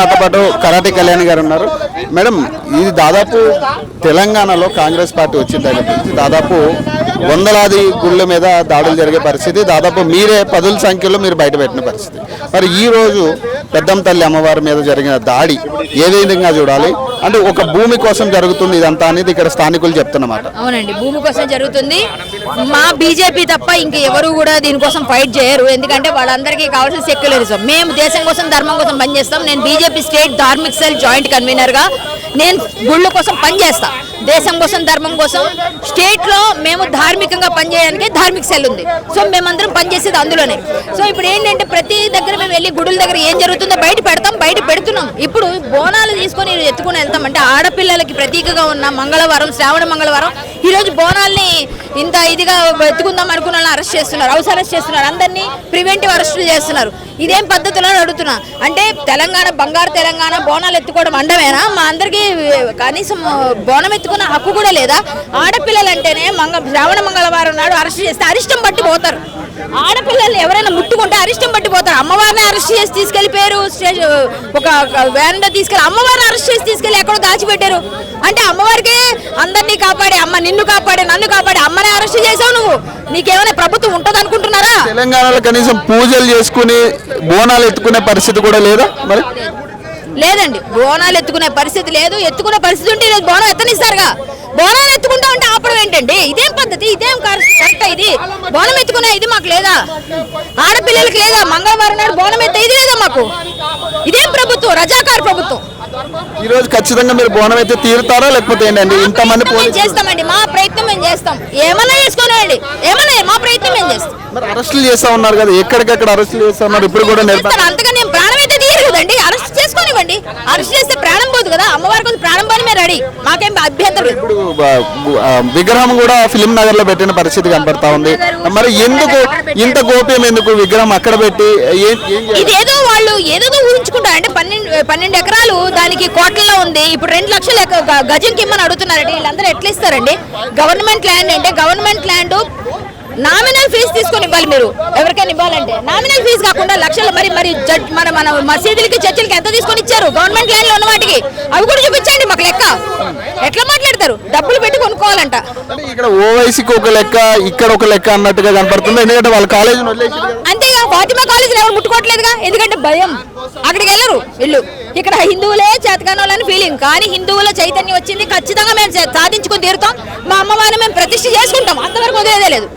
నాతో పాటు కరాటే కళ్యాణ్ గారు ఉన్నారు. మేడం, ఇది దాదాపు తెలంగాణలో కాంగ్రెస్ పార్టీ వచ్చిన దగ్గర నుంచి దాదాపు వందలాది గుళ్ళ మీద దాడులు జరిగే పరిస్థితి, దాదాపు మీరే పదుల సంఖ్యలో మీరు బయటపెట్టిన పరిస్థితి. మరి ఈ రోజు పెద్దమ్మ తల్లి అమ్మవారి మీద జరిగిన దాడి ఏ విధంగా చూడాలి? అంటే ఒక భూమి కోసం జరుగుతుంది ఇదంతా అనేది ఇక్కడ స్థానికులు చెప్తున్నమాట. అవునండి, భూమి కోసం జరుగుతుంది. మా బీజేపీ తప్ప ఇంక ఎవరు కూడా దీనికోసం ఫైట్ చేయరు. ఎందుకంటే వాళ్ళందరికీ కావాల్సిన సెక్యులరిజం. మేము దేశం కోసం ధర్మం కోసం పనిచేస్తాం. నేను BJP state Dharmik cell joint కన్వీనర్గా నేను గుళ్ళ కోసం పనిచేస్తా. దేశం కోసం ధర్మం కోసం స్టేట్లో మేము ధార్మికంగా పనిచేయడానికి ధార్మిక్ సెల్ ఉంది. సో మేమందరం పనిచేసేది అందులోనే. సో ఇప్పుడు ఏంటంటే ప్రతి దగ్గర మేము వెళ్ళి గుడుల దగ్గర ఏం జరుగుతుందో బయట పెడుతున్నాం. ఇప్పుడు బోనాలు తీసుకొని ఎత్తుకుని వెళ్తామంటే ఆడపిల్లలకి ప్రతీకగా ఉన్న మంగళవారం, శ్రావణ మంగళవారం, ఈరోజు బోనాల్ని ఇంత ఇదిగా ఎత్తుకుందాం అనుకున్న వాళ్ళని అరెస్ట్ చేస్తున్నారు, హౌస్ అరెస్ట్ చేస్తున్నారు, అందరినీ ప్రివెంటివ్ అరెస్టులు చేస్తున్నారు. ఇదేం పద్ధతిలో అడుగుతున్నా అంటే తెలంగాణ బంగారు తెలంగాణ బోనాలు ఎత్తుకోవడం అండమేనా? మా అందరికీ కనీసం బోనం ఎత్తుకున్న హక్కు కూడా లేదా? ఆడపిల్లలు అంటేనే శ్రావణ మంగళవారం నాడు అరెస్ట్ చేస్తే అరిష్టం పట్టి పోతారు. ఆడపిల్లల్ని ఎవరైనా ముట్టుకుంటే అరిష్టం పట్టిపోతారు. అమ్మవారిని అరెస్ట్ చేసి తీసుకెళ్లిపోయారు, ఒక వ్యాన్ లో తీసుకెళ్ళి అమ్మవారిని అరెస్ట్ చేసి తీసుకెళ్లి ఎక్కడో దాచిపెట్టారు. అంటే అమ్మవారికి అందరినీ కాపాడే అమ్మ, నిన్ను కాపాడే, నన్ను కాపాడే అమ్మని అరెస్ట్ చేసావు నువ్వు. నీకేమైనా ప్రభుత్వం ఉంటది అనుకుంటున్నారా? తెలంగాణలో కనీసం పూజలు చేసుకుని బోనాలు ఎత్తుకునే పరిస్థితి కూడా లేదా? మరి లేదండి, బోనాలు ఎత్తుకునే పరిస్థితి లేదు. ఎత్తుకునే పరిస్థితి ఉంటే ఈరోజు బోనం ఎత్తనిస్తారుగా. బోనాలు ఎత్తుకుంటా ఉంటే ఆపడం ఏంటండి? ఇదేం పద్ధతి? ఇదేం కరెక్ట్? ఇది బోనం ఎత్తుకునే ఇది మాకు లేదా? ఆడపిల్లలకి లేదా? మంగళవారం నాడు బోనం ఎత్తే ఇది లేదా మాకు? ఇదేం ప్రభుత్వం? రజాకార్ ప్రభుత్వం. ఈ రోజు ఖచ్చితంగా మీరు బోనం అయితే తీరుతారా లేకపోతే ఏంటండి? ఇంతమంది చేస్తామండి, మా ప్రయత్నం మేము చేస్తాం. ఏమన్నా చేసుకోనండి, ఏమన్నా మా ప్రయత్నం మేము చేస్తాం. మరి అరెస్టులు చేస్తా ఉన్నారు కదా, ఎక్కడికెక్కడ అరెస్టులు చేస్తా ఉన్నారు ఇప్పుడు కూడా? అంతగా నేను ప్రాణం అయితే తీయరు కదండి. అరెస్ట్ చేసుకోనివ్వండి, అరెస్ట్ చేస్తే ప్రాణం పోదు కదా. అమ్మవారి కోసం ప్రాణం పోని మేము రెడీ, మాకేం అభ్యంతరం లేదు. ఇప్పుడు విగ్రహం కూడా ఫిలిం నగర్ లో పెట్టిన పరిస్థితి కనపడతా ఉంది. మరి ఎందుకు ఇంత గోప్యం? ఎందుకు విగ్రహం అక్కడ పెట్టి? ఇదేదో వాళ్ళు ఏదేదో ఊహించుకుంటారు. అంటే 12 ఎకరాలు దానికి కోట్లలో ఉంది. ఇప్పుడు 2 లక్షల గజంకి ఇమ్మని అడుగుతున్నారంటే వీళ్ళందరూ ఎట్లా ఇస్తారండి? గవర్నమెంట్ ల్యాండ్ అంటే గవర్నమెంట్ ల్యాండ్ నామినల్ ఫీజు తీసుకొని ఇవ్వాలి. మీరు ఎవరికైనా ఇవ్వాలంటే నామినల్ ఫీజు కాకుండా లక్షలు. మరి మన మసీదులకి, చర్చిలకి ఎంత తీసుకొని ఇచ్చారు? గవర్నమెంట్ ల్యాండ్ లో ఉన్న వాటికి అవి కూడా చూపించండి మాకు లెక్క. ఎట్లా మాట్లాడతారు? డబ్బులు పెట్టి కొనుక్కోవాలంట. ఇక్కడ ఓవైసీకి ఒక లెక్క, ఇక్కడ ఒక లెక్క అన్నట్టుగా కనపడుతుంది. ఎందుకంటే వాళ్ళ కాలేజ్ అంతేగా, ఫాతిమా కాలేజీలో ఎవరు ముట్టుకోవట్లేదుగా. ఎందుకంటే భయం, అక్కడికి వెళ్ళరు వీళ్ళు. ఇక్కడ హిందువులే చేతకానోళ్ళని ఫీలింగ్. కానీ హిందువుల చైతన్యం వచ్చింది, ఖచ్చితంగా మేము సాధించుకుని తీరుతాం. మా అమ్మవారిని మేము ప్రతిష్ఠ చేసుకుంటాం, అంతవరకు వదిలేదే లేదు.